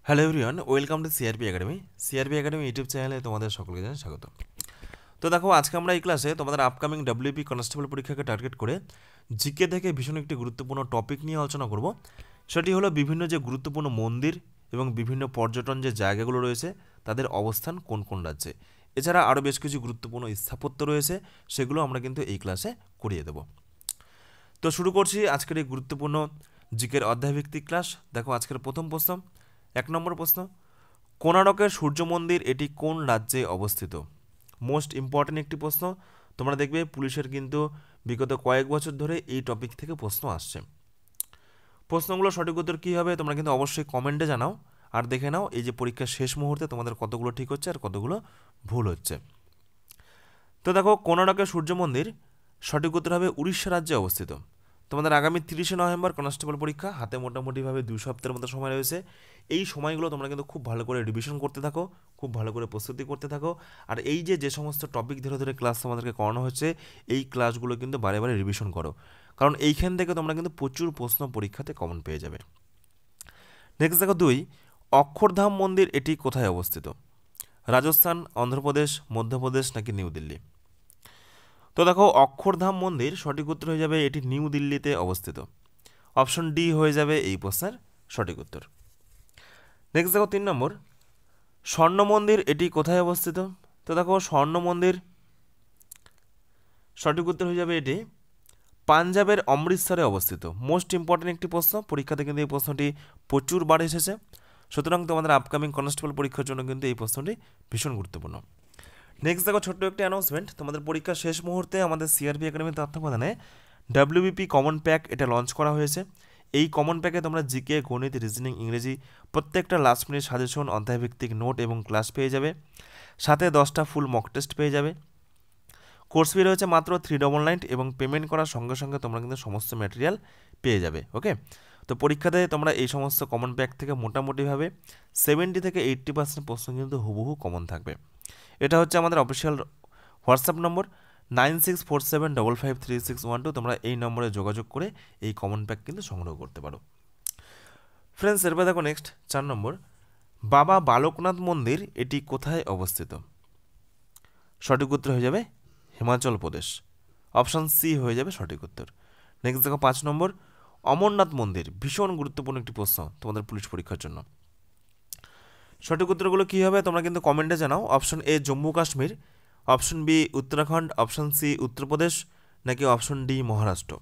Hello everyone, welcome to CRP academy. CRP academy YouTube চ্যানেলে তোমাদের সকলকে জানাই স্বাগত। তো দেখো, আজকে আমরা এই ক্লাসে তোমাদের আপকামিং ডাব্লিউপি কনস্টেবল পরীক্ষাকে টার্গেট করে জিকে থেকে ভীষণ একটি গুরুত্বপূর্ণ টপিক নিয়ে আলোচনা করব। সেটি হলো বিভিন্ন যে গুরুত্বপূর্ণ মন্দির এবং বিভিন্ন পর্যটন যে জায়গাগুলো রয়েছে তাদের অবস্থান কোন কোন রাজ্যে। এছাড়া আরও বেশ কিছু গুরুত্বপূর্ণ স্থাপত্য রয়েছে, সেগুলো আমরা কিন্তু এই ক্লাসে করিয়ে দেব। তো শুরু করছি আজকের এই গুরুত্বপূর্ণ জিকের অধ্যায়ভিত্তিক ক্লাস। দেখো আজকের প্রথম প্রশ্ন, 1 নম্বর প্রশ্ন, কোণারকের সূর্য মন্দির এটি কোন রাজ্যে অবস্থিত? মোস্ট ইম্পর্ট্যান্ট একটি প্রশ্ন। তোমরা দেখবে পুলিশের কিন্তু বিগত কয়েক বছর ধরে এই টপিক থেকে প্রশ্ন আসছে। প্রশ্নগুলো সঠিক উত্তর কী হবে তোমরা কিন্তু অবশ্যই কমেন্টে জানাও, আর দেখে নাও এই যে পরীক্ষার শেষ মুহূর্তে তোমাদের কতগুলো ঠিক হচ্ছে আর কতগুলো ভুল হচ্ছে। তো দেখো, কোণারকের সূর্য মন্দির সঠিক উত্তর হবে উড়িষ্যা রাজ্যে অবস্থিত। তোমাদের আগামী 30শে নভেম্বর কনস্টেবল পরীক্ষা, হাতে মোটামুটিভাবে 2 সপ্তাহের মতো সময় রয়েছে। এই সময়গুলো তোমরা কিন্তু খুব ভালো করে রিভিশন করতে থাকো, খুব ভালো করে প্রস্তুতি করতে থাকো। আর এই যে সমস্ত টপিক ধরে ধরে ক্লাস তোমাদেরকে করানো হচ্ছে, এই ক্লাসগুলো কিন্তু বারে বারে রিভিশন করো, কারণ এইখান থেকে তোমরা কিন্তু প্রচুর প্রশ্ন পরীক্ষাতে কমন পেয়ে যাবে। নেক্সট দেখো 2, অক্ষরধাম মন্দির এটি কোথায় অবস্থিত? রাজস্থান, অন্ধ্রপ্রদেশ, মধ্যপ্রদেশ নাকি নিউ দিল্লি? তো দেখো, অক্ষরধাম মন্দির সঠিক উত্তর হয়ে যাবে এটি নিউ দিল্লিতে অবস্থিত। অপশন ডি হয়ে যাবে এই প্রশ্নের সঠিক উত্তর। নেক্সট দেখো 3 নম্বর, স্বর্ণ মন্দির এটি কোথায় অবস্থিত? তো দেখো, স্বর্ণ মন্দির সঠিক উত্তর হয়ে যাবে এটি পাঞ্জাবের অমৃতসরে অবস্থিত। মোস্ট ইম্পর্ট্যান্ট একটি প্রশ্ন, পরীক্ষাতে কিন্তু এই প্রশ্নটি প্রচুর বার এসেছে, সুতরাং তোমাদের আপকামিং কনস্টেবল পরীক্ষার জন্য কিন্তু এই প্রশ্নটি ভীষণ গুরুত্বপূর্ণ। নেক্সট দেখো, ছোট্ট একটি অ্যানাউন্সমেন্ট। তোমাদের পরীক্ষার শেষ মুহূর্তে আমাদের সিআরপি একাডেমির তত্ত্বাবধানে ডাব্লিউবিপি কমন প্যাক এটা লঞ্চ করা হয়েছে। এই কমন প্যাকে তোমরা জিকে, গণিত, রিজনিং, ইংরেজি প্রত্যেকটা লাস্ট মিনিট সাজেশন, অধ্যায়ভিত্তিক নোট এবং ক্লাস পেয়ে যাবে। সাথে 10টা ফুল মক টেস্ট পেয়ে যাবে। কোর্স ফি রয়েছে মাত্র 399 এবং পেমেন্ট করার সঙ্গে সঙ্গে তোমরা কিন্তু সমস্ত ম্যাটেরিয়াল পেয়ে যাবে। ওকে, তো পরীক্ষাতে তোমরা এই সমস্ত কমন প্যাক থেকে মোটামুটিভাবে 70 থেকে 80% প্রশ্ন কিন্তু হুবহু কমন থাকবে। এটা হচ্ছে আমাদের অফিসিয়াল হোয়াটসঅ্যাপ নম্বর 9647553612। তোমরা এই নম্বরে যোগাযোগ করে এই কমন প্যাক কিন্তু সংগ্রহ করতে পারো। ফ্রেন্ডস, এরপর দেখো নেক্সট 4 নম্বর, বাবা বালকনাথ মন্দির এটি কোথায় অবস্থিত? সঠিক উত্তর হয়ে যাবে হিমাচল প্রদেশ। অপশান সি হয়ে যাবে সঠিক উত্তর। নেক্সট দেখো 5 নম্বর, অমরনাথ মন্দির ভীষণ গুরুত্বপূর্ণ একটি প্রশ্ন তোমাদের পুলিশ পরীক্ষার জন্য। সঠিক উত্তরগুলো কী হবে তোমরা কিন্তু কমেন্টে জানাও। Option A Jammu Kashmir, option B Uttarakhand, option C Uttar Pradesh নাকি অপশন ডি মহারাষ্ট্র?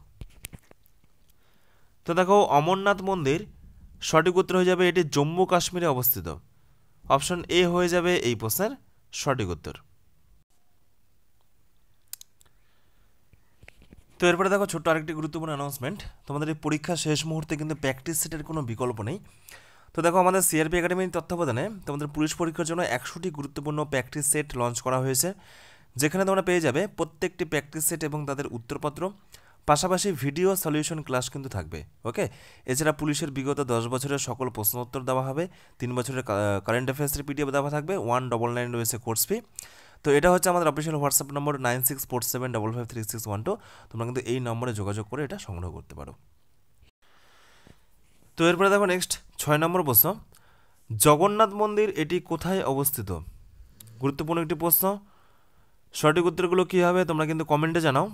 তো দেখো, অমরনাথ মন্দির সঠিক উত্তর হয়ে যাবে এটি জম্মু কাশ্মীরে অবস্থিত। অপশন এ হয়ে যাবে এই প্রশ্নের সঠিক উত্তর। তো এরপরে দেখো ছোট্ট আরেকটি গুরুত্বপূর্ণ অ্যানাউন্সমেন্ট। তোমাদের এই পরীক্ষা শেষ মুহূর্তে কিন্তু প্র্যাকটিস সেটের কোনো বিকল্প নেই। তো দেখো, আমাদের সিআরপি একাডেমির তত্ত্বাবধানে তোমাদের পুলিশ পরীক্ষার জন্য 100টি গুরুত্বপূর্ণ প্র্যাকটিস সেট লঞ্চ করা হয়েছে, যেখানে তোমরা পেয়ে যাবে প্রত্যেকটি প্র্যাকটিস সেট এবং তাদের উত্তরপত্র, পাশাপাশি ভিডিও সলিউশন ক্লাস কিন্তু থাকবে। ওকে, এছাড়া পুলিশের বিগত 10 বছরের সকল প্রশ্ন উত্তর দেওয়া হবে, 3 বছরের কারেন্ট অ্যাফেয়ার্সের পিডিএফ দেওয়া থাকবে, 199 রয়েছে কোর্স ফি। তো এটা হচ্ছে আমাদের অফিসিয়াল হোয়াটসঅ্যাপ নম্বর 9647553612। তোমরা কিন্তু এই নম্বরে যোগাযোগ করে এটা সংগ্রহ করতে পারো। তো এরপরে দেখো নেক্সট 6 নম্বর প্রশ্ন, জগন্নাথ মন্দির এটি কোথায় অবস্থিত? গুরুত্বপূর্ণ একটি প্রশ্ন। সঠিক উত্তরগুলো কী হবে তোমরা কিন্তু কমেন্টে জানাও।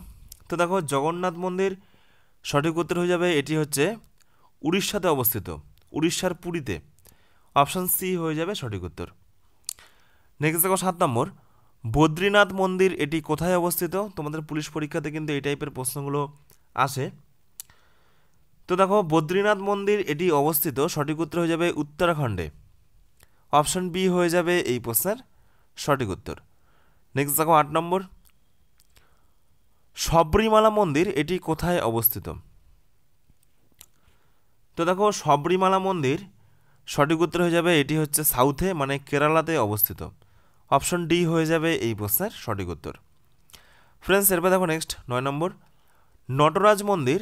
তো দেখো, জগন্নাথ মন্দির সঠিক উত্তর হয়ে যাবে এটি হচ্ছে উড়িষ্যাতে অবস্থিত, উড়িষ্যার পুরীতে। অপশান সি হয়ে যাবে সঠিক উত্তর। নেক্সট দেখো 7 নম্বর, বদ্রীনাথ মন্দির এটি কোথায় অবস্থিত? তোমাদের পুলিশ পরীক্ষাতে কিন্তু এই টাইপের প্রশ্নগুলো আসে। তো দেখো, বদ্রীনাথ মন্দির এটি অবস্থিত, সঠিক উত্তর হয়ে যাবে উত্তরাখণ্ডে। অপশন বি হয়ে যাবে এই প্রশ্নের সঠিক উত্তর। নেক্সট দেখো 8 নম্বর, শবরীমালা মন্দির এটি কোথায় অবস্থিত? তো দেখো, শবরীমালা মন্দির সঠিক উত্তর হয়ে যাবে এটি হচ্ছে সাউথে, মানে কেরালাতে অবস্থিত। অপশন ডি হয়ে যাবে এই প্রশ্নের সঠিক উত্তর। ফ্রেন্ডস, এরপর দেখো নেক্সট 9 নম্বর, নটরাজ মন্দির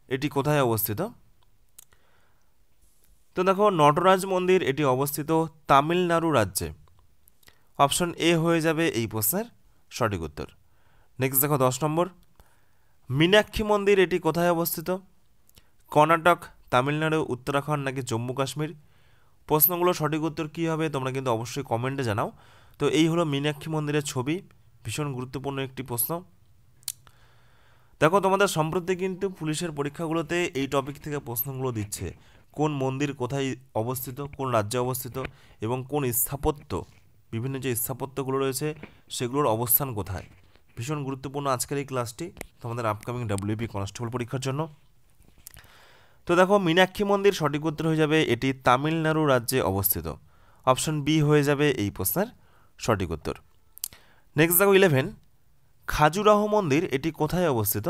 এটি কোথায় অবস্থিত? তো দেখো, নটরাজ মন্দির এটি অবস্থিত তামিলনাড়ু রাজ্যে। অপশন এ হয়ে যাবে এই প্রশ্নের সঠিক উত্তর। নেক্সট দেখো 10 নম্বর, মীনাক্ষী মন্দির এটি কোথায় অবস্থিত? কর্ণাটক, তামিলনাড়ু, উত্তরাখণ্ড নাকি জম্মু কাশ্মীর? প্রশ্নগুলো সঠিক উত্তর কী হবে তোমরা কিন্তু অবশ্যই কমেন্টে জানাও। তো এই হলো মীনাক্ষী মন্দিরের ছবি, ভীষণ গুরুত্বপূর্ণ একটি প্রশ্ন। দেখো তোমাদের সম্প্রতি কিন্তু পুলিশের পরীক্ষাগুলোতে এই টপিক থেকে প্রশ্নগুলো দিচ্ছে, কোন মন্দির কোথায় অবস্থিত, কোন রাজ্যে অবস্থিত এবং কোন স্থাপত্য, বিভিন্ন যে স্থাপত্যগুলো রয়েছে সেগুলোর অবস্থান কোথায়। ভীষণ গুরুত্বপূর্ণ আজকের এই ক্লাসটি তোমাদের আপকামিং ডাব্লিউপি কনস্টেবল পরীক্ষার জন্য। তো দেখো মীনাক্ষী মন্দির সঠিক উত্তর হয়ে যাবে এটি তামিলনাড়ু রাজ্যে অবস্থিত। অপশন বি হয়ে যাবে এই প্রশ্নের সঠিক উত্তর। নেক্সট দেখো 11, খাজুরাহ মন্দির এটি কোথায় অবস্থিত।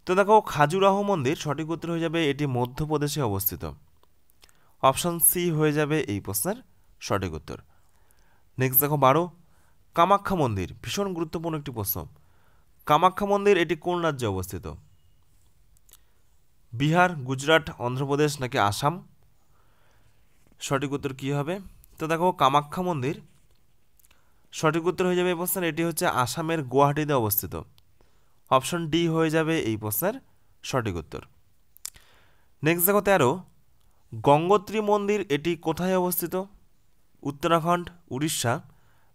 তো দেখো খাজুরাহ মন্দির সঠিক উত্তর হয়ে যাবে এটি মধ্যপ্রদেশে অবস্থিত। অপশন সি হয়ে যাবে এই প্রশ্নের সঠিক উত্তর। নেক্সট দেখো 12, কামাখ্যা মন্দির, ভীষণ গুরুত্বপূর্ণ একটি প্রশ্ন। কামাখ্যা মন্দির এটি কোন রাজ্যে অবস্থিত। বিহার, গুজরাট, অন্ধ্রপ্রদেশ নাকি আসাম। সঠিক উত্তর কী হবে। তো দেখো কামাখ্যা মন্দির সঠিক উত্তর হয়ে যাবে এই প্রশ্নের এটি হচ্ছে আসামের গুয়াহাটিতে অবস্থিত। অপশন ডি হয়ে যাবে এই প্রশ্নের সঠিক উত্তর। নেক্সট দেখো 13, গঙ্গোত্রী মন্দির এটি কোথায় অবস্থিত। উত্তরাখণ্ড, উড়িষ্যা,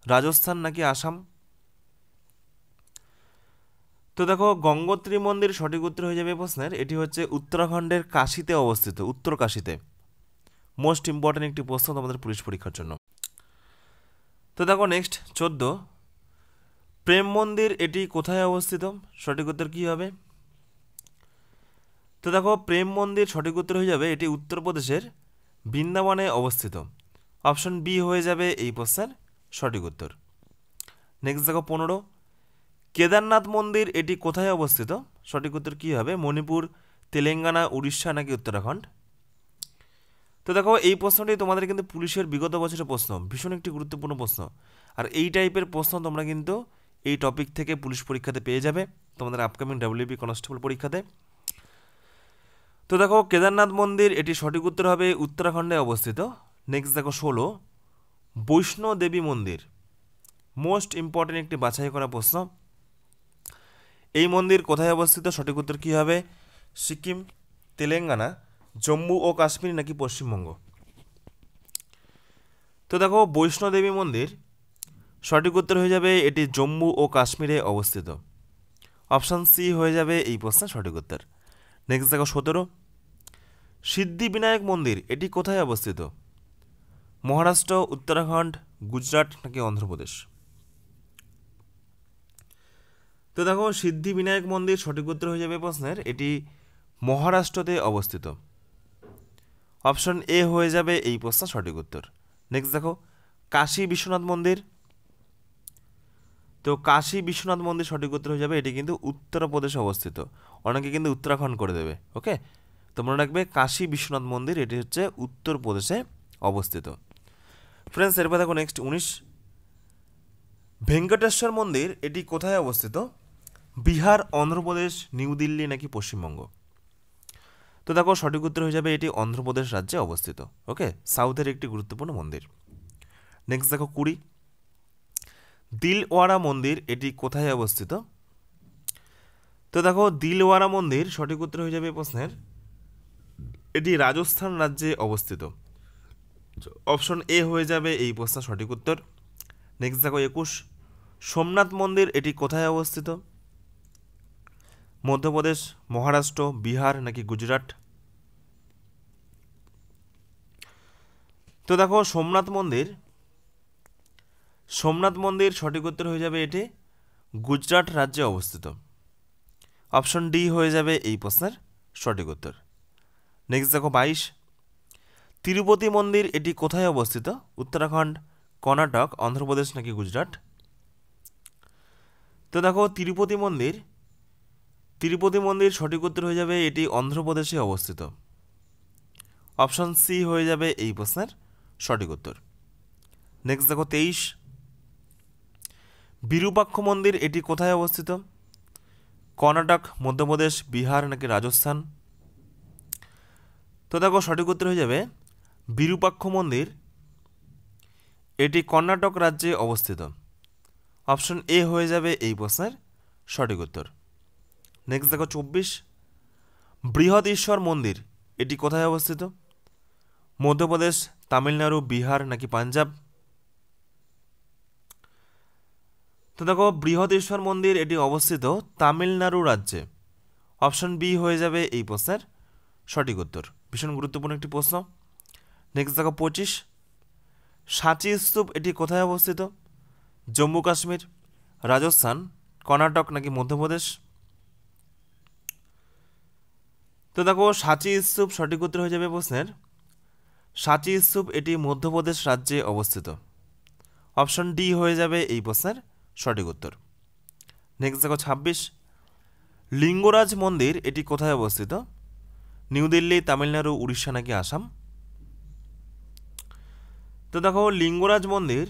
রাজস্থান নাকি আসাম। তো দেখো গঙ্গোত্রী মন্দির সঠিক উত্তর হয়ে যাবে প্রশ্নের এটি হচ্ছে উত্তরাখণ্ডের কাশীতে অবস্থিত, উত্তর কাশীতে। মোস্ট ইম্পর্টেন্ট একটি প্রশ্ন তোমাদের পুলিশ পরীক্ষার জন্য। তো দেখো নেক্সট 14, প্রেম মন্দির এটি কোথায় অবস্থিত। সঠিক উত্তর কী হবে। তো দেখো প্রেম মন্দির সঠিক উত্তর হয়ে যাবে এটি উত্তরপ্রদেশের বৃন্দাবনে অবস্থিত। অপশন বি হয়ে যাবে এই প্রশ্নের সঠিক উত্তর। নেক্সট দেখো 15, কেদারনাথ মন্দির এটি কোথায় অবস্থিত। সঠিক উত্তর কী হবে। মণিপুর, তেলেঙ্গানা, উড়িষ্যা নাকি উত্তরাখণ্ড। তো দেখো এই প্রশ্নটি তোমাদের কিন্তু পুলিশের বিগত বছরের প্রশ্ন, ভীষণ একটি গুরুত্বপূর্ণ প্রশ্ন। আর এই টাইপের প্রশ্ন তোমরা কিন্তু এই টপিক থেকে পুলিশ পরীক্ষাতে পেয়ে যাবে তোমাদের আপকামিং ডাব্লিউপি কনস্টেবল পরীক্ষাতে। তো দেখো কেদারনাথ মন্দির এটি সঠিক উত্তর হবে উত্তরাখণ্ডে অবস্থিত। নেক্সট দেখো 16, বৈষ্ণো দেবী মন্দির, মোস্ট ইম্পর্টেন্ট একটি বাছাই করা প্রশ্ন। এই মন্দির কোথায় অবস্থিত। সঠিক উত্তর কী হবে। সিকিম, তেলেঙ্গানা, জম্মু ও কাশ্মীর নাকি পশ্চিমবঙ্গ। তো দেখো বৈষ্ণো দেবী মন্দির সঠিক উত্তর হয়ে যাবে এটি জম্মু ও কাশ্মীরে অবস্থিত। অপশান সি হয়ে যাবে এই প্রশ্নের সঠিক উত্তর। নেক্সট দেখো 17, সিদ্ধিবিনায়ক মন্দির এটি কোথায় অবস্থিত। মহারাষ্ট্র, উত্তরাখণ্ড, গুজরাট নাকি অন্ধ্রপ্রদেশ। তো দেখো সিদ্ধিবিনায়ক মন্দির সঠিক উত্তর হয়ে যাবে প্রশ্নের এটি মহারাষ্ট্রতে অবস্থিত। অপশন এ হয়ে যাবে এই প্রশ্নের সঠিক উত্তর। নেক্সট দেখো কাশী বিশ্বনাথ মন্দির। তো কাশী বিশ্বনাথ মন্দির সঠিক উত্তর হয়ে যাবে এটি কিন্তু উত্তরপ্রদেশে অবস্থিত। অনেকে কিন্তু উত্তরাখণ্ড করে দেবে। ওকে, তোমরা রাখবে কাশী বিশ্বনাথ মন্দির এটি হচ্ছে উত্তরপ্রদেশে অবস্থিত। ফ্রেন্ডস এরপর দেখো নেক্সট 19, ভেঙ্কটেশ্বর মন্দির এটি কোথায় অবস্থিত। বিহার, অন্ধ্রপ্রদেশ, নিউ দিল্লি নাকি পশ্চিমবঙ্গ। তো দেখো সঠিক উত্তর হয়ে যাবে এটি অন্ধ্রপ্রদেশ রাজ্যে অবস্থিত। ওকে, সাউথের একটি গুরুত্বপূর্ণ মন্দির। নেক্সট দেখো 20, দিলওয়ারা মন্দির এটি কোথায় অবস্থিত। তো দেখো দিলওয়ারা মন্দির সঠিক উত্তর হয়ে যাবে প্রশ্নের এটি রাজস্থান রাজ্যে অবস্থিত। অপশন এ হয়ে যাবে এই প্রশ্নের সঠিক উত্তর। নেক্সট দেখো 21, সোমনাথ মন্দির এটি কোথায় অবস্থিত। মধ্যপ্রদেশ, মহারাষ্ট্র, বিহার নাকি গুজরাট। তো দেখো সোমনাথ মন্দির সঠিক উত্তর হয়ে যাবে এটি গুজরাট রাজ্যে অবস্থিত। অপশন ডি হয়ে যাবে এই প্রশ্নের সঠিক উত্তর। নেক্সট দেখো 22, তিরুপতি মন্দির এটি কোথায় অবস্থিত। উত্তরাখণ্ড, কর্ণাটক, অন্ধ্রপ্রদেশ নাকি গুজরাট। তো দেখো তিরুপতি মন্দির সঠিক উত্তর হয়ে যাবে এটি অন্ধ্রপ্রদেশে অবস্থিত। অপশন সি হয়ে যাবে এই প্রশ্নের সঠিক উত্তর। নেক্সট দেখো 23, বিরূপাক্ষ মন্দির এটি কোথায় অবস্থিত। কর্ণাটক, মধ্যপ্রদেশ, বিহার নাকি রাজস্থান। তো দেখো সঠিক উত্তর হয়ে যাবে বিরূপাক্ষ মন্দির এটি কর্ণাটক রাজ্যে অবস্থিত। অপশন এ হয়ে যাবে এই প্রশ্নের সঠিক উত্তর। নেক্সট দেখো 24, বৃহদেশ্বর মন্দির এটি কোথায় অবস্থিত। মধ্যপ্রদেশ, তামিলনাড়ু, বিহার নাকি পাঞ্জাব? তো দেখো বৃহদেশ্বর মন্দির এটি অবস্থিত তামিলনাড়ু রাজ্যে। অপশন বি হয়ে যাবে এই প্রশ্নের সঠিক উত্তর। ভীষণ গুরুত্বপূর্ণ একটি প্রশ্ন। নেক্সট দেখো 25, সাঁচি স্তূপ এটি কোথায় অবস্থিত? জম্মু কাশ্মীর, রাজস্থান, কর্ণাটক নাকি মধ্যপ্রদেশ? তো দেখো সাঁচি স্তূপ সঠিক উত্তর হয়ে যাবে প্রশ্নের সাঁচি স্তূপ এটি মধ্যপ্রদেশ রাজ্যে অবস্থিত। অপশন ডি হয়ে যাবে এই প্রশ্নের সঠিক উত্তর। নেক্সট দেখো 26, লিঙ্গরাজ মন্দির এটি কোথায় অবস্থিত? নিউ দিল্লি, তামিলনাড়ু, উড়িষ্যা নাকি আসাম? তো দেখো লিঙ্গরাজ মন্দির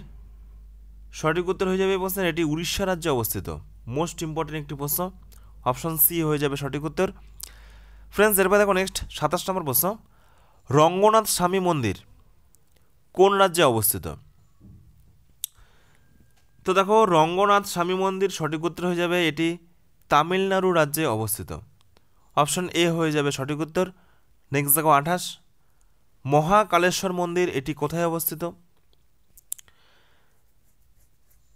সঠিক উত্তর হয়ে যাবে প্রশ্নের এটি উড়িষ্যা রাজ্যে অবস্থিত। মোস্ট ইম্পর্টেন্ট একটি প্রশ্ন। অপশন সি হয়ে যাবে সঠিক উত্তর। ফ্রেন্ডস, এরপর দেখো নেক্সট 27 নম্বর প্রশ্ন, রঙ্গনাথ স্বামী মন্দির কোন রাজ্যে অবস্থিত? তো দেখো রঙ্গনাথ স্বামী মন্দির সঠিক উত্তর হয়ে যাবে এটি তামিলনাড়ু রাজ্যে অবস্থিত। অপশন এ হয়ে যাবে সঠিক উত্তর। নেক্সট দেখো 28, মহাকালেশ্বর মন্দির এটি কোথায় অবস্থিত?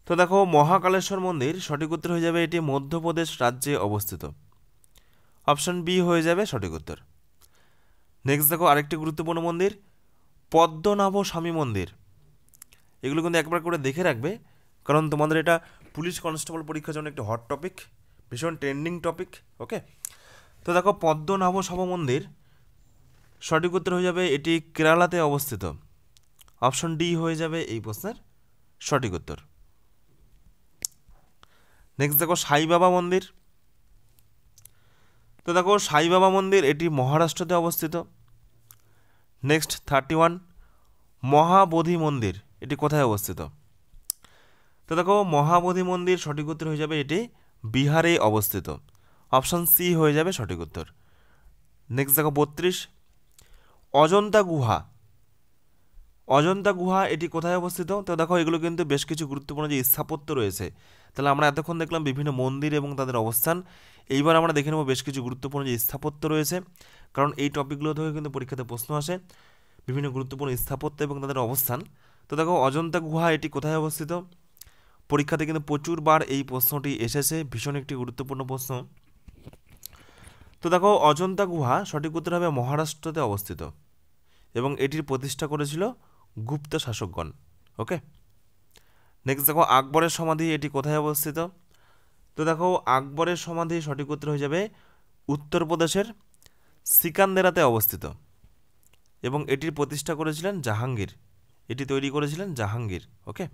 তো দেখো মহাকালেশ্বর মন্দির সঠিক উত্তর হয়ে যাবে এটি মধ্যপ্রদেশ রাজ্যে অবস্থিত। অপশন বি হয়ে যাবে সঠিক উত্তর। নেক্সট দেখো আরেকটি গুরুত্বপূর্ণ মন্দির, পদ্মনাভ স্বামী মন্দির। এগুলো কিন্তু একবার করে দেখে রাখবে, কারণ তোমাদের এটা পুলিশ কনস্টেবল পরীক্ষার জন্য একটি হট টপিক, ভীষণ ট্রেন্ডিং টপিক। ওকে, তো দেখো পদ্মনাভ স্বামী মন্দির সঠিক উত্তর হয়ে যাবে এটি কেরালাতে অবস্থিত। অপশন ডি হয়ে যাবে এই প্রশ্নের সঠিক উত্তর। নেক্সট দেখো সাই বাবা মন্দির। তো দেখো সাই বাবা মন্দির এটি মহারাষ্ট্রতে অবস্থিত। নেক্সট 31, মহাবোধি মন্দির এটি কোথায় অবস্থিত? তো দেখো মহাবোধি মন্দির সঠিক উত্তর হয়ে যাবে এটি বিহারে অবস্থিত। অপশন সি হয়ে যাবে সঠিক উত্তর। নেক্সট দেখো 32, অজন্তা গুহা। অজন্তা গুহা এটি কোথায় অবস্থিত? তো দেখো এগুলো কিন্তু বেশ কিছু গুরুত্বপূর্ণ যে স্থাপত্য রয়েছে। তাহলে আমরা এতক্ষণ দেখলাম বিভিন্ন মন্দির এবং তাদের অবস্থান। এইবার আমরা দেখে নেব বেশ কিছু গুরুত্বপূর্ণ যে স্থাপত্য রয়েছে, কারণ এই টপিকগুলো থেকে কিন্তু পরীক্ষাতে প্রশ্ন আসে, বিভিন্ন গুরুত্বপূর্ণ স্থাপত্য এবং তাদের অবস্থান। তো দেখো অজন্তা গুহা এটি কোথায় অবস্থিত? পরীক্ষাতে কিন্তু প্রচুরবার এই প্রশ্নটি এসেছে, ভীষণ একটি গুরুত্বপূর্ণ প্রশ্ন। তো দেখো অজন্তা গুহা সঠিক উত্তর হবে মহারাষ্ট্রতে অবস্থিত এবং এটির প্রতিষ্ঠা করেছিল গুপ্ত শাসকগণ। ওকে, নেক্সট দেখো আকবরের সমাধি এটি কোথায় অবস্থিত? তো দেখো আকবরের সমাধি সঠিক উত্তর হয়ে যাবে উত্তরপ্রদেশের সিকান্দেরাতে অবস্থিত এবং এটির প্রতিষ্ঠা করেছিলেন জাহাঙ্গীর। এটি তৈরি করেছিলেন জাহাঙ্গীর। ওকে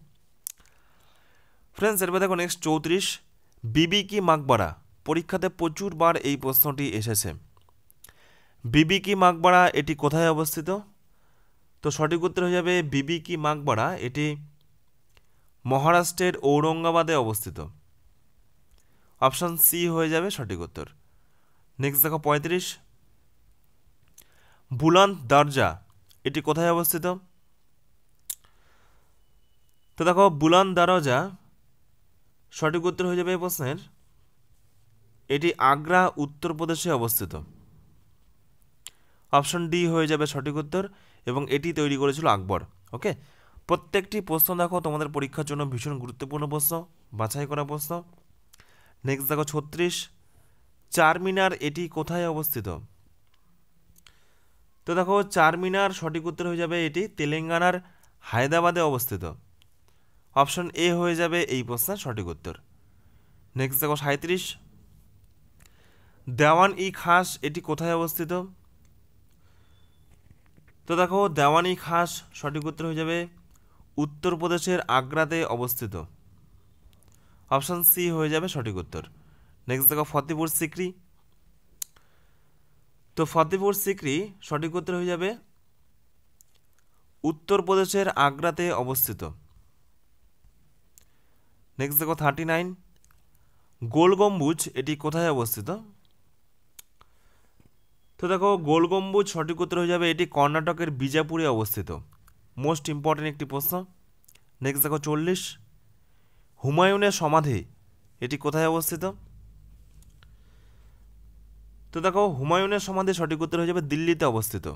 ফ্রেন্ডস, এরপর দেখো নেক্সট 34, বিবি কি মাকবারা। পরীক্ষাতে প্রচুরবার এই প্রশ্নটি এসেছে। বিবি কি মাকবারা এটি কোথায় অবস্থিত? তো সঠিক উত্তর হয়ে যাবে বিবি কি মাকবারা এটি মহারাষ্ট্রের ঔরঙ্গাবাদে অবস্থিত। অপশন সি হয়ে যাবে সঠিক উত্তর। নেক্সট দেখো 35, বুলন্দ দরজা এটি কোথায় অবস্থিত? তো দেখো বুলন্দ দরজা সঠিক উত্তর হয়ে যাবে এই প্রশ্নের এটি আগ্রা উত্তরপ্রদেশে অবস্থিত। অপশন ডি হয়ে যাবে সঠিক উত্তর এবং এটি তৈরি করেছিল আকবর। ওকে, প্রত্যেকটি প্রশ্ন দেখো তোমাদের পরীক্ষার জন্য ভীষণ গুরুত্বপূর্ণ প্রশ্ন, বাছাই করা প্রশ্ন। নেক্সট দেখো 36, চারমিনার এটি কোথায় অবস্থিত? তো দেখো চারমিনার সঠিক উত্তর হয়ে যাবে এটি তেলেঙ্গানার হায়দ্রাবাদে অবস্থিত। অপশন এ হয়ে যাবে এই প্রশ্নের সঠিক উত্তর। নেক্সট দেখো 37, দেওয়ান ই খাস এটি কোথায় অবস্থিত? তো দেখো দেওয়ান ই খাস সঠিক উত্তর হয়ে যাবে উত্তরপ্রদেশের আগ্রাতে অবস্থিত। অপশন সি হয়ে যাবে সঠিক উত্তর। নেক্সট দেখো ফতেপুর সিক্রি। তো ফতেপুর সিক্রি সঠিক উত্তর হয়ে যাবে উত্তরপ্রদেশের আগ্রাতে অবস্থিত। নেক্সট দেখো 39, গোল গম্বুজ এটি কোথায় অবস্থিত? তো দেখো গোল গম্বুজ সঠিক উত্তর হয়ে যাবে এটি কর্ণাটকের বিজাপুরে অবস্থিত। মোস্ট ইম্পর্টেন্ট একটি প্রশ্ন। নেক্সট দেখো 40, হুমায়ুনের সমাধি এটি কোথায় অবস্থিত? তো দেখো হুমায়ুনের সমাধি সঠিক উত্তর হয়ে যাবে দিল্লিতে অবস্থিত।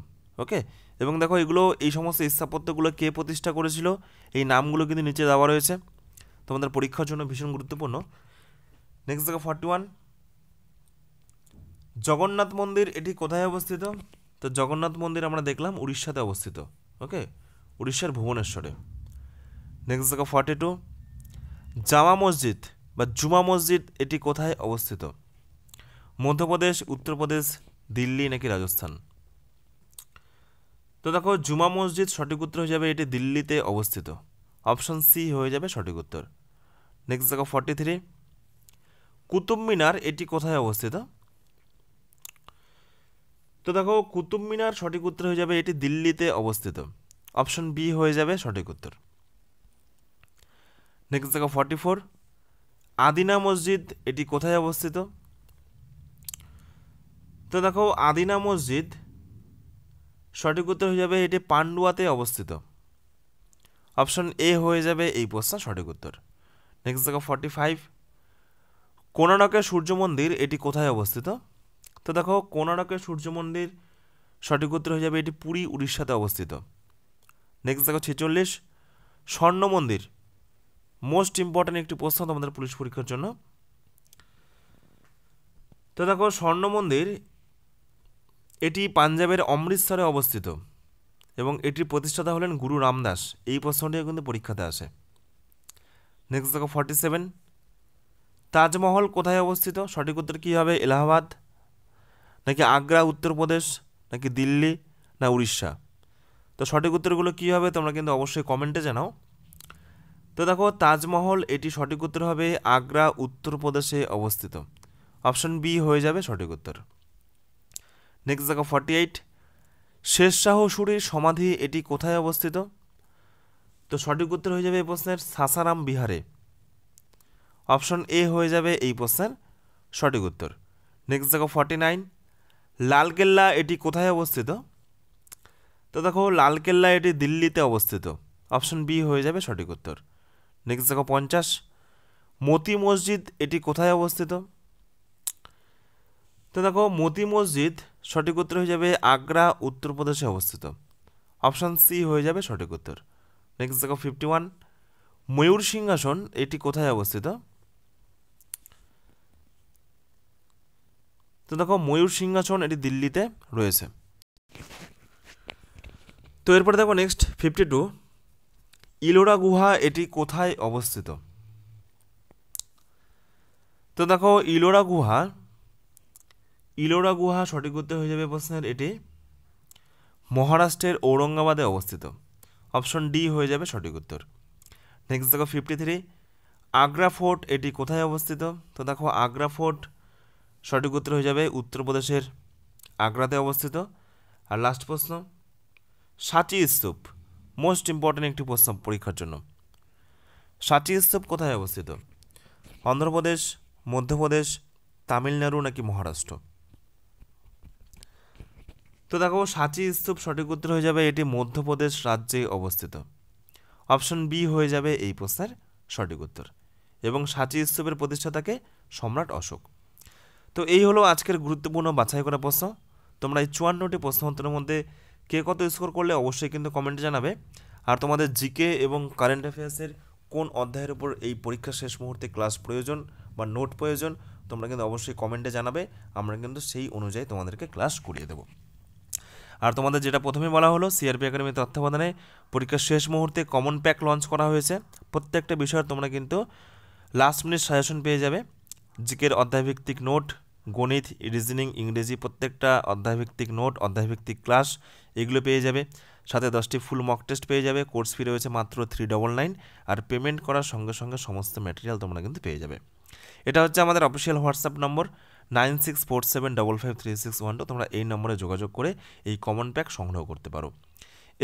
ওকে, এবং দেখো এগুলো এই সমস্ত স্থাপত্যগুলো কে প্রতিষ্ঠা করেছিল এই নামগুলো কিন্তু নিচে দেওয়া রয়েছে, তোমাদের পরীক্ষার জন্য ভীষণ গুরুত্বপূর্ণ। নেক্সট দেখো 41, জগন্নাথ মন্দির এটি কোথায় অবস্থিত? তো জগন্নাথ মন্দির আমরা দেখলাম উড়িষ্যাতে অবস্থিত, ওকে, উড়িষ্যার ভুবনেশ্বরে। নেক্সট দেখো 42, জামা মসজিদ বা জুমা মসজিদ এটি কোথায় অবস্থিত? মধ্যপ্রদেশ, উত্তরপ্রদেশ, দিল্লি নাকি রাজস্থান? তো দেখো জুমা মসজিদ সঠিক উত্তর হয়ে যাবে এটি দিল্লিতে অবস্থিত, অপশন সি হয়ে যাবে সঠিক উত্তর। নেক্সট দেখো 43, কুতুব মিনার এটি কোথায় অবস্থিত? তো দেখো কুতুব মিনার সঠিক উত্তর হয়ে যাবে এটি দিল্লিতে অবস্থিত, অপশন বি হয়ে যাবে সঠিক উত্তর। নেক্সট দেখো 44, আদিনা মসজিদ এটি কোথায় অবস্থিত? তো দেখো আদিনা মসজিদ সঠিক উত্তর হয়ে যাবে এটি পান্ডুয়াতে অবস্থিত, অপশন এ হয়ে যাবে এই প্রশ্ন সঠিক উত্তর। নেক্সট দেখো 45, কোণারকের সূর্য মন্দির এটি কোথায় অবস্থিত? তো দেখো কোণারকের সূর্য মন্দির সঠিক উত্তর হয়ে যাবে এটি পুরী, উড়িষ্যাতে অবস্থিত। নেক্সট দেখো 46, স্বর্ণ মন্দির মোস্ট ইম্পর্ট্যান্ট একটি প্রশ্ন তোমাদের পুলিশ পরীক্ষার জন্য। তো দেখো স্বর্ণ মন্দির এটি পাঞ্জাবের অমৃতসরে অবস্থিত এবং এটির প্রতিষ্ঠাতা হলেন গুরু রামদাস, এই প্রশ্নটিও কিন্তু পরীক্ষাতে আসে। নেক্সট দেখো 47, তাজমহল কোথায় অবস্থিত? সঠিক উত্তর কী হবে? এলাহাবাদ নাকি আগ্রা উত্তরপ্রদেশ নাকি দিল্লি না উড়িষ্যা? তো সঠিক উত্তরগুলো কী হবে তোমরা কিন্তু অবশ্যই কমেন্টে জানাও। তো দেখো তাজমহল এটি সঠিক উত্তর হবে আগ্রা উত্তরপ্রদেশে অবস্থিত, অপশন বি হয়ে যাবে সঠিক উত্তর। নেক্সট দেখো 48, শেরশাহ সুরির সমাধি এটি কোথায় অবস্থিত? তো সঠিক উত্তর হয়ে যাবে এই প্রশ্নের সাসারাম বিহারে, অপশন এ হয়ে যাবে এই প্রশ্নের সঠিক উত্তর। নেক্সট দেখো 49, লালকেল্লা এটি কোথায় অবস্থিত? তো দেখো লালকেল্লা এটি দিল্লিতে অবস্থিত, অপশন বি হয়ে যাবে সঠিক উত্তর। নেক্সট দেখো 50, মতি মসজিদ এটি কোথায় অবস্থিত? তো দেখো মতি মসজিদ সঠিক উত্তর হয়ে যাবে আগ্রা উত্তরপ্রদেশে অবস্থিত, অপশন সি হয়ে যাবে সঠিক উত্তর। নেক্সট দেখো 51, ময়ূর সিংহাসন এটি কোথায় অবস্থিত? তো দেখো ময়ূর সিংহাসন এটি দিল্লিতে রয়েছে। তো এরপরে দেখো নেক্সট 52, ইলোরা গুহা এটি কোথায় অবস্থিত? তো দেখো ইলোরা গুহা সঠিক উত্তর হয়ে যাবে প্রশ্নের এটি মহারাষ্ট্রের ঔরঙ্গাবাদে অবস্থিত, অপশন ডি হয়ে যাবে সঠিক উত্তর। নেক্সট দেখো 53, আগ্রা ফোর্ট এটি কোথায় অবস্থিত? তো দেখো আগ্রা ফোর্ট সঠিক উত্তর হয়ে যাবে উত্তরপ্রদেশের আগ্রাতে অবস্থিত। আর লাস্ট প্রশ্ন, সাঁচি স্তূপ মোস্ট ইম্পর্ট্যান্ট একটি প্রশ্ন পরীক্ষার জন্য। সাঁচি স্তূপ কোথায় অবস্থিত? অন্ধ্রপ্রদেশ, মধ্যপ্রদেশ, তামিলনাড়ু নাকি মহারাষ্ট্র? তো দেখো সাঁচি স্তূপ সঠিক উত্তর হয়ে যাবে এটি মধ্যপ্রদেশ রাজ্যে অবস্থিত, অপশন বি হয়ে যাবে এই প্রশ্নের সঠিক উত্তর। এবং সাঁচি স্তূপের প্রতিষ্ঠাতাকে সম্রাট অশোক। তো এই হলো আজকের গুরুত্বপূর্ণ বাছাই করা প্রশ্ন। তোমরা এই 54টি প্রশ্ন উত্তরের মধ্যে কে কত স্কোর করলে অবশ্যই কিন্তু কমেন্টে জানাবে। আর তোমাদের জিকে এবং কারেন্ট অ্যাফেয়ার্সের কোন অধ্যায়ের উপর এই পরীক্ষার শেষ মুহূর্তে ক্লাস প্রয়োজন বা নোট প্রয়োজন তোমরা কিন্তু অবশ্যই কমেন্টে জানাবে, আমরা কিন্তু সেই অনুযায়ী তোমাদেরকে ক্লাস করিয়ে দেবো। আর তোমাদের যেটা প্রথমে বলা হলো সিআরপি একাডেমি তত্ত্বাবধানে পরীক্ষার শেষ মুহূর্তে কমন প্যাক লঞ্চ করা হয়েছে। প্রত্যেকটা বিষয়ের তোমরা কিন্তু লাস্ট মিনিট সাজেশন পেয়ে যাবে, জিকের অধ্যায়ভিত্তিক নোট, গণিত, রিজনিং, ইংরেজি প্রত্যেকটা অধ্যায়ভিত্তিক নোট, অধ্যায়ভিত্তিক ক্লাস এগুলো পেয়ে যাবে। সাথে 10টি ফুল মক টেস্ট পেয়ে যাবে। কোর্স ফি রয়েছে মাত্র 399, আর পেমেন্ট করার সঙ্গে সঙ্গে সমস্ত ম্যাটেরিয়াল তোমরা কিন্তু পেয়ে যাবে। এটা হচ্ছে আমাদের অফিসিয়াল হোয়াটসঅ্যাপ নম্বর 9647553612। তোমরা এই নম্বরে যোগাযোগ করে এই কমন প্যাক সংগ্রহ করতে পারো।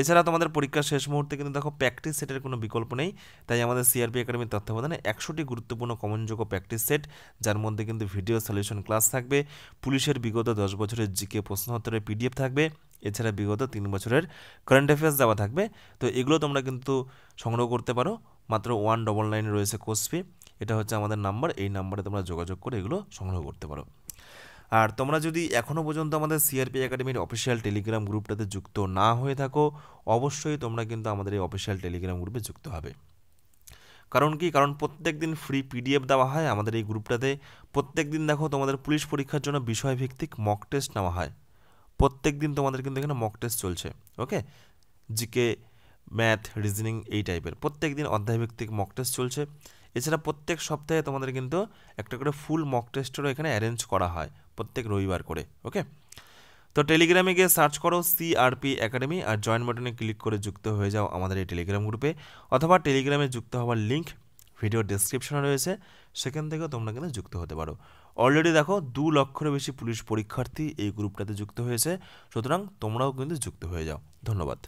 এছাড়া তোমাদের পরীক্ষার শেষ মুহূর্তে কিন্তু দেখো প্র্যাকটিস সেটের কোনো বিকল্প নেই, তাই আমাদের সিআরপি একাডেমির তত্ত্বাবধানে 100টি গুরুত্বপূর্ণ কমনযোগ্য প্র্যাকটিস সেট, যার মধ্যে কিন্তু ভিডিও সলিউশন ক্লাস থাকবে, পুলিশের বিগত 10 বছরের জিকে প্রশ্নোত্তরের পিডিএফ থাকবে, এছাড়া বিগত 3 বছরের কারেন্ট অ্যাফেয়ার্স দেওয়া থাকবে। তো এগুলো তোমরা কিন্তু সংগ্রহ করতে পারো, মাত্র 199 রয়েছে কোর্স ফি। এটা হচ্ছে আমাদের নাম্বার, এই নাম্বারে তোমরা যোগাযোগ করে এগুলো সংগ্রহ করতে পারো। আর তোমরা যদি এখনও পর্যন্ত আমাদের সিআরপি একাডেমির অফিসিয়াল টেলিগ্রাম গ্রুপটাতে যুক্ত না হয়ে থাকো, অবশ্যই তোমরা কিন্তু আমাদের এই অফিসিয়াল টেলিগ্রাম গ্রুপে যুক্ত হবে। কারণ কি, কারণ প্রত্যেক দিন ফ্রি পিডিএফ দেওয়া হয় আমাদের এই গ্রুপটাতে। প্রত্যেক দিন দেখো তোমাদের পুলিশ পরীক্ষার জন্য বিষয়ভিত্তিক মক টেস্ট নেওয়া হয়। প্রত্যেক দিন তোমাদের কিন্তু এখানে মক টেস্ট চলছে, ওকে। জিকে, ম্যাথ, রিজনিং এই টাইপের প্রত্যেক দিন অধ্যায়ভিত্তিক মক টেস্ট চলছে। এছাড়া প্রত্যেক সপ্তাহে তোমাদের কিন্তু একটা করে ফুল মক টেস্টেরও এখানে অ্যারেঞ্জ করা হয় প্রত্যেক রবিবার করে, ওকে। তো টেলিগ্রামে গিয়ে সার্চ করো সিআরপি একাডেমি আর জয়েন বাটনে ক্লিক করে যুক্ত হয়ে যাও আমাদের এই টেলিগ্রাম গ্রুপে, অথবা টেলিগ্রামে যুক্ত হওয়ার লিঙ্ক ভিডিও ডেসক্রিপশনে রয়েছে, সেখান থেকেও তোমরা কিন্তু যুক্ত হতে পারো। অলরেডি দেখো 2 লক্ষেরও বেশি পুলিশ পরীক্ষার্থী এই গ্রুপটাতে যুক্ত হয়েছে, সুতরাং তোমরাও কিন্তু যুক্ত হয়ে যাও। ধন্যবাদ।